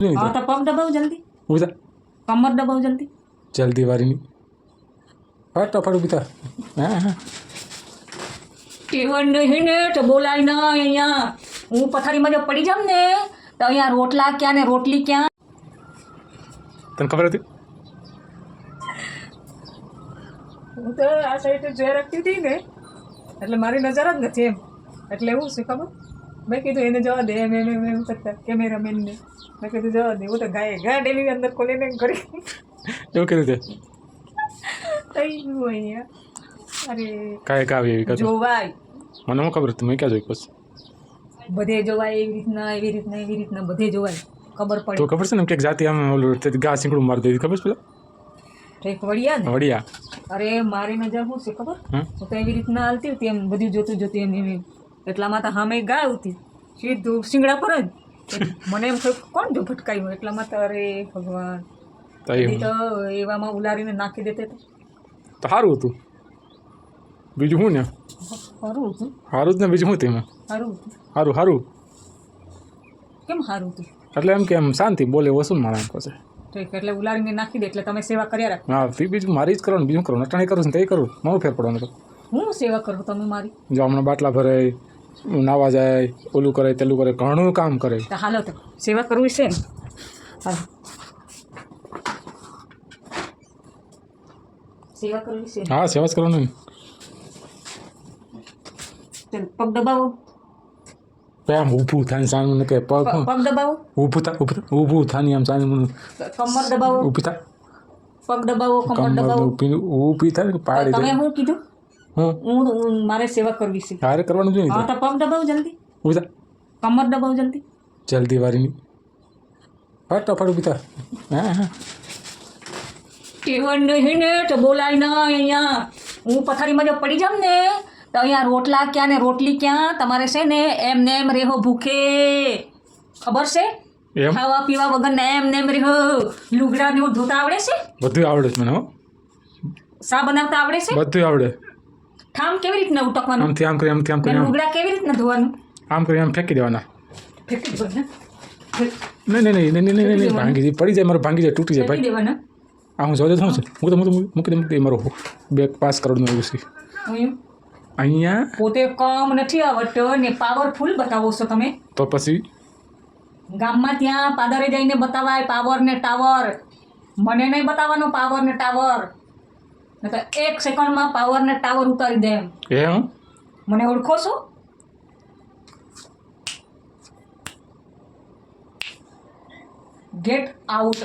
हाँ तो पग दबाओ जल्दी, ઊભી થા कमर दबाओ जल्दी। જલ્દી વારીની ફટાફટ ઊભી થા હા હા ટેવન નહીં ને તો બોલાય ના અહીંયા હું પથારીમાં જો પડી જામ ને તો અહીંયા રોટલા ક્યાં ને રોટલી ક્યાં। તને ખબર હતી હું તો આ સાઈડ જોઈ રાખતી હતી ને એટલે મારી નજર જ નથી એમ એટલે એવું છે ખબર મેં કીધું એને જવા દે એમ એમ એમ એમ કરતા કેમેરામેનને મેં કીધું જવા દે હું તો ગાય ડેલી અંદર ખોલીને કરી એવું કીધું તે થઈ ગયું અહીંયા અરે કાંઈ કાવી એવી કહેતો જોવાય મને શું ખબર હતી મેં ક્યાં જોઈ પછી બધે જોવાય એવી રીતના બધે જોવાય ખબર તો પડે ખબર છે ને કે જાતિ આમ ઓલું ઘા સિંગડું મારી દીધી ખબર છે પેલા ઠીક વળિયા ને વડિયા અરે મારી નજર શું છે ખબર હમ હું તો એવી રીતના હાલતી હતી એમ બધું જોતું એમ એમ એટલામાં તો સામે ગાય હતી સીધું શિંગડા પર જ મને એમ થયું કોણ જો ભટકાયું એટલામાં તો અરે ભગવાન તો બધી તો એવામાં ઉલારીને નાખી દેતે તો તો સારું હતું બીજું શું ને સારું હતું સારું જ ને બીજું શું તેમાં સારું હતું સારું સારું કેમ સારું હતું એટલે એમ કે એમ શાંતિ બોલે વસુલ મારા પાસે ઠીક એટલે ઉલારીને નાખી દે એટલે તમે સેવા કર્યા રાખો હા તે બીજું મારી જ કરવાનું બીજું કરવાનું અટાણી કરું છું તે કરું મારું ફેર પડવાનું તો હું સેવા કરું તમે મારી જો હમણાં બાટલા ભરે નાવા જાય ઓલું કરે તેલું કરે ઘણું કામ કરે તો હાલો તો સેવા કરવી છે ને હાલો સેવા કરવી છે હા સેવા જ કરવાનું ને ચાલ પગ દબાવો આમ ઊભું થાય સાન મને કે પગ હું પગ દબાવો ઊભું થાય આમ સાન મને કમર દબાવો ઊભી થાય પગ દબાવો કમર દબાવો ઊભી થાય ને પાડી તમે દે શું કીધું હું હું મારે સેવા કરવી છે હારે કરવાનું જોઈએ હા તો પગ દબાવો જલ્દી ઊભી થા કમર દબાવો જલ્દી જલ્દી વારીની ફટાફટ ઊભી થા હા હા ટેવન નહીં ને તો બોલાય ના અહીંયા હું પથારીમાં જો પડી જામ ને તો અહીંયા રોટલા ક્યાં ને રોટલી ક્યાં તમારે છે ને એમને એમ રેહો ભૂખે ખબર છે એમ ખાવા પીવા વગર ને એમને એમ રેહો લુગડા ને એવું ધોતા આવડે છે બધું આવડે છે મને હો શા બનાવતા આવડે છે બધું આવડે ઠામ કેવી રીતના ઉટકવાનું આમથી આમ કરી આમથી આમ કરી ને આમ લુગડા કેવી રીતના ધોવાનું આમ કરી આમ ફેંકી દેવાના ફેંકી દેવાના નહીં ભાંગી જાય પડી જાય મારું ભાંગી જાય તૂટી જાય ફેંકી ભાઈ દેવાના આ હું જોઈ શું છે મૂકી દે મારું 2-5 કરોડનું એવું છે અહીંયા પોતે કામ નથી આવડતો ને પાવરફુલ બતાવો છો તમે તો પછી ગામમાં ત્યાં પાદરે જઈને બતાવાય પાવર ને ટાવર મને નહીં બતાવવાનો પાવર ને ટાવર ને તો 1 સેકન્ડમાં પાવર ને ટાવર ઉતારી દે એમ મને ઓળખો છો ગેટ આઉટ